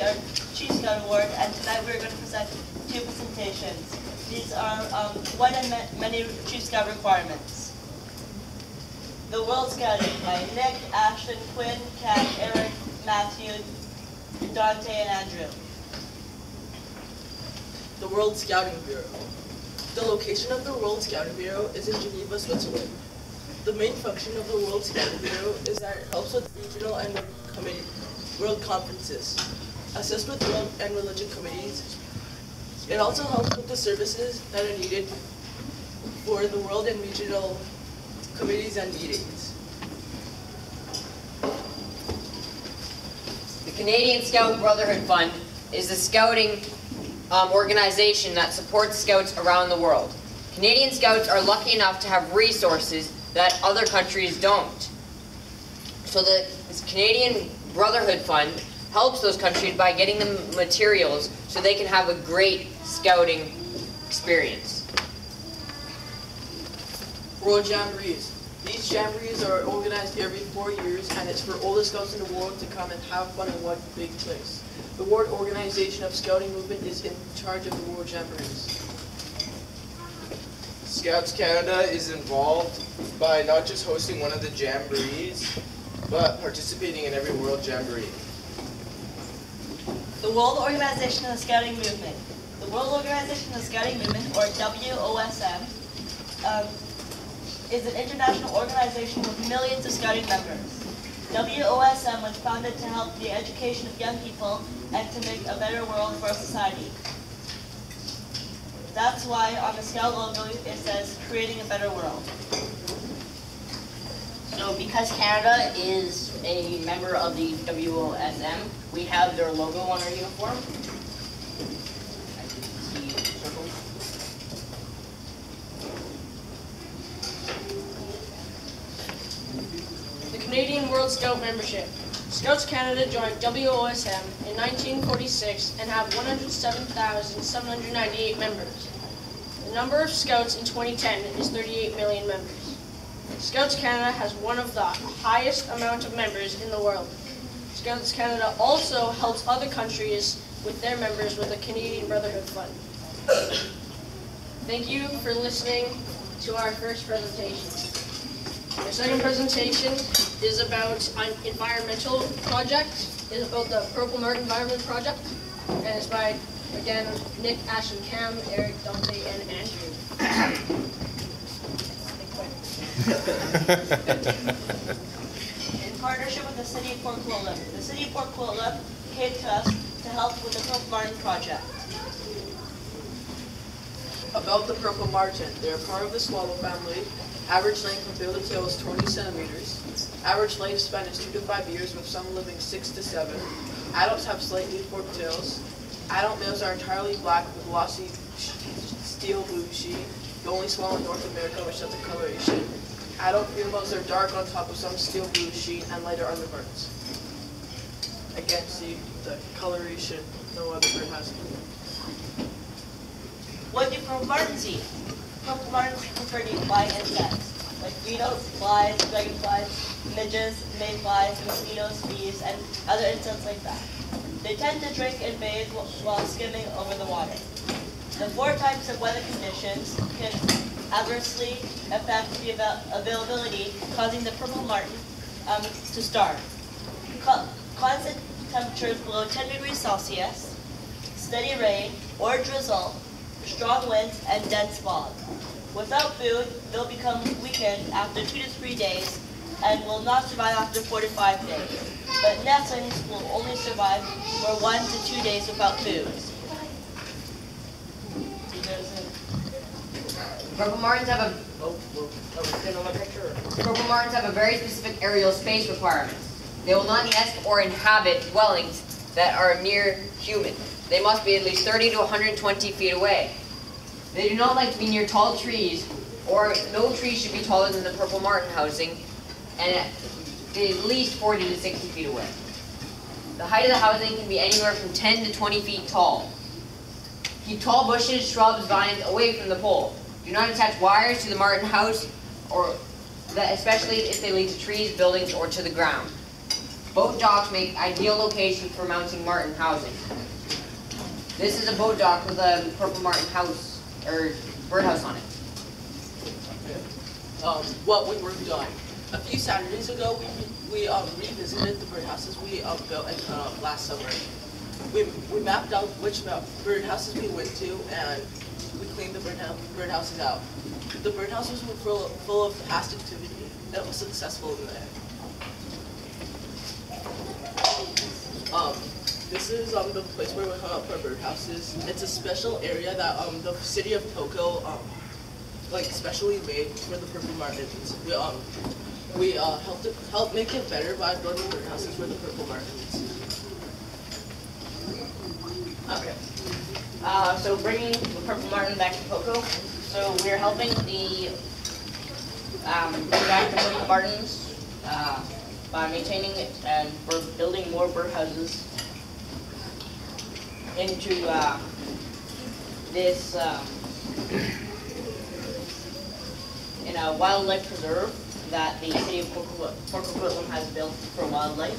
our Chief Scout Award, and tonight we're going to present two presentations. These are one and many Chief Scout requirements. The World Scouting by Nick, Ashton, Quinn, Kat, Eric, Matthew, Dante, and Andrew. The World Scouting Bureau. The location of the World Scouting Bureau is in Geneva, Switzerland. The main function of the World Scouting Bureau is that it helps with regional and world conferences, assists with world and religion committees. It also helps with the services that are needed for the world and regional committees and meetings. The Canadian Scout Brotherhood Fund is a scouting organization that supports scouts around the world. Canadian Scouts are lucky enough to have resources that other countries don't. So the Canadian Brotherhood Fund helps those countries by getting them materials so they can have a great scouting experience. World Jamborees. These jamborees are organized every 4 years, and it's for all the scouts in the world to come and have fun in one big place. The World Organization of Scouting Movement is in charge of the World Jamborees. Scouts Canada is involved by not just hosting one of the jamborees, but participating in every World Jamboree. The World Organization of the Scouting Movement. The World Organization of the Scouting Movement, or WOSM, is an international organization with millions of scouting members. WOSM was founded to help the education of young people and to make a better world for society. That's why on the Scout logo it says, "Creating a better world." So because Canada is a member of the WOSM, we have their logo on our uniform. The Canadian World Scout membership. Scouts Canada joined WOSM in 1946 and have 107,798 members. The number of Scouts in 2010 is 38 million members. Scouts Canada has one of the highest amount of members in the world. Scouts Canada also helps other countries with their members with the Canadian Brotherhood Fund. Thank you for listening to our first presentation. Our second presentation is about an environmental project. It's about the Purple Martin Environment Project. And it's by, again, Nick, Ashton, Cam, Eric, Dante, and Andrew. In partnership with the City of Port Coquitlam. The City of Port Coquitlam came to us to help with the Purple Martin Project. About the Purple Martin, they are part of the swallow family. Average length from bill to tail is 20 centimeters. Average lifespan is 2 to 5 years, with some living 6 to 7. Adults have slightly forked tails. Adult males are entirely black with glossy steel blue sheen, the only swallow in North America which has a coloration. Adult females are dark on top of some steel blue sheen and lighter underparts. Again, see the coloration no other bird has. What do Purple Martins eat? Purple Martins prefer to eat flying insects, like beetles, flies, dragonflies, midges, mayflies, mosquitoes, bees, and other insects like that. They tend to drink and bathe while skimming over the water. The 4 types of weather conditions can adversely affect the availability, causing the Purple Martin to starve. Constant temperatures below 10 degrees Celsius, steady rain or drizzle, strong winds, and dense fog. Without food, they'll become weakened after 2 to 3 days and will not survive after 4 to 5 days. But nestlings will only survive for 1 to 2 days without food. Purple Martins have a very specific aerial space requirements. They will not nest or inhabit dwellings that are near humans. They must be at least 30 to 120 feet away. They do not like to be near tall trees, or no tree should be taller than the Purple Martin housing, and at least 40 to 60 feet away. The height of the housing can be anywhere from 10 to 20 feet tall. Keep tall bushes, shrubs, vines away from the pole. Do not attach wires to the Martin house, especially if they lead to trees, buildings, or to the ground. Boat docks make ideal locations for mounting martin housing. This is a boat dock with a purple martin house, or birdhouse on it. What we worked on. A few Saturdays ago, we revisited the birdhouses we built last summer. We mapped out which birdhouses we went to, and we cleaned the birdhouses out. The birdhouses were full of past activity that was successful in the end. This is the place where we hung up our birdhouses. It's a special area that the city of Toko specially made for the purple martins. We helped make it better by building birdhouses for the purple martins. Okay. So bringing the purple martin back to Poco. So we're helping the bring back the purple martins by maintaining it, and we're building more birdhouses into this in a wildlife preserve that the city of Port Coquitlam has built for wildlife.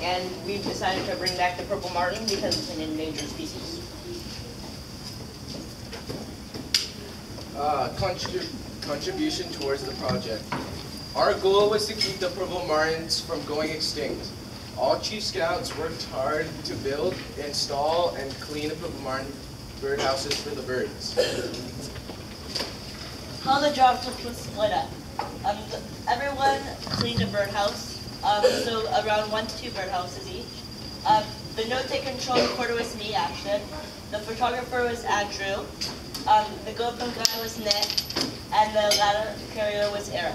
And we've decided to bring back the purple martin because it's an endangered species. Contribution towards the project. Our goal was to keep the purple martins from going extinct. All Chief Scouts worked hard to build, install, and clean the purple martin birdhouses for the birds. How the job was split up. Everyone cleaned a birdhouse, so around 1 to 2 birdhouses each. The note-take control recorder was me, Ashton. The photographer was Andrew. The GoPro guy was Nick. And the ladder carrier was Eric.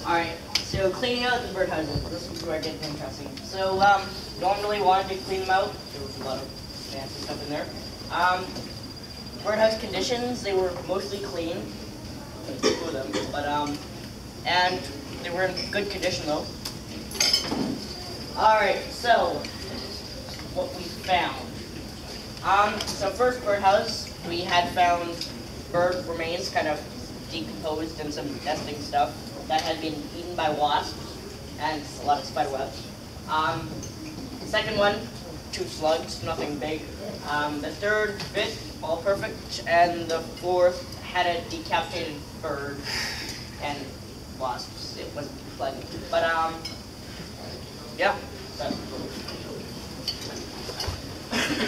Alright, so cleaning out the birdhouses. This is where it gets interesting. So, no one really wanted to clean them out. There was a lot of fancy stuff in there. Birdhouse conditions, they were mostly clean. Two of them, but, and they were in good condition though. Alright, so, what we found. So first birdhouse, we had found bird remains kind of decomposed and some nesting stuff that had been eaten by wasps and a lot of spider webs. The second one, 2 slugs, nothing big. The third fit, all perfect, and the fourth had a decapitated bird and wasps. It wasn't pleasant, but yeah.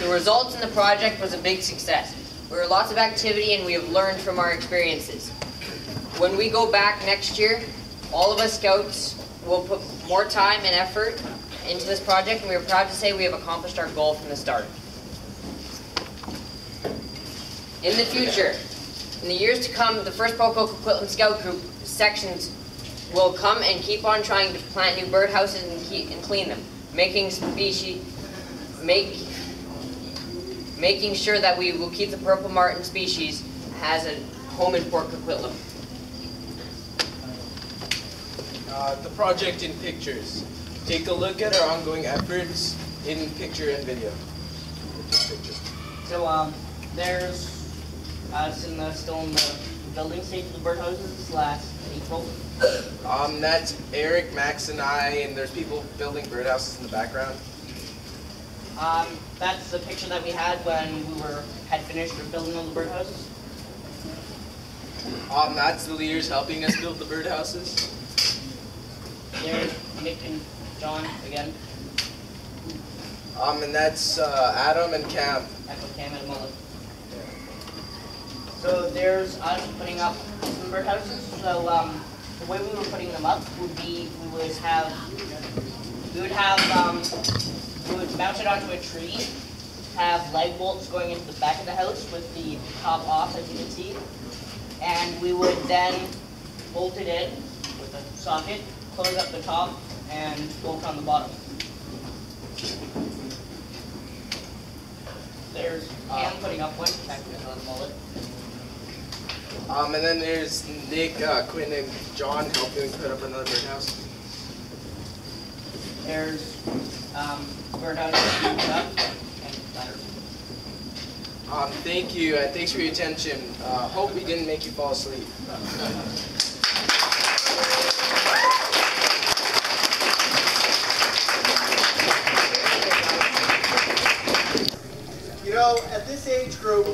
The results in the project was a big success. There were lots of activity and we have learned from our experiences. When we go back next year, all of us scouts will put more time and effort into this project, and we are proud to say we have accomplished our goal from the start. In the future, in the years to come, the first Poco Coquitlam Scout Group sections will come and keep on trying to plant new birdhouses and clean them, making sure that we will keep the purple martin species as a home in Port Coquitlam. The project in pictures. Take a look at our ongoing efforts in picture and video. Just picture. So there's us still in the building stage of the birdhouses last April. That's Eric, Max, and I, and there's people building birdhouses in the background. That's the picture that we had when we had finished building all the birdhouses. That's the leaders helping us build the birdhouses. There's Nick and John again. And that's Adam and Cam. Echo Cam and Mullet. So there's us putting up some birdhouses. So the way we were putting them up would be we would mount it onto a tree, have leg bolts going into the back of the house with the top off, as you can see, and we would then bolt it in with a socket, close up the top, and bolt on the bottom. There's Cam putting up one, technically on Mullet. And then there's Nick, Quinn, and John helping put up another birdhouse. There's birdhouse being put up and ladders. Thank you, and thanks for your attention. Hope we didn't make you fall asleep. group.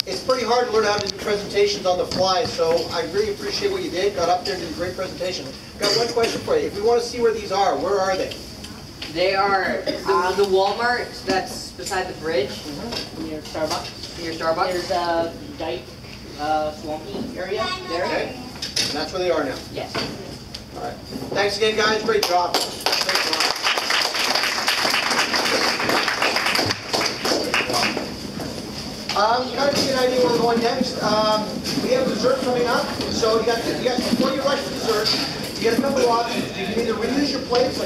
It's pretty hard to learn how to do presentations on the fly, so I really appreciate what you did. Got up there and did a great presentation. Got one question for you. If we want to see where these are, where are they? They are the Walmart that's beside the bridge. Near Starbucks. Near Starbucks. There's a Dyke swampy area there. Okay. And that's where they are now. Yes. All right. Thanks again, guys. Great job. Great job. Kind of give you an idea where we're going next. We have dessert coming up. So you got before you rush to dessert, you get a couple of options. You can either reuse your plates like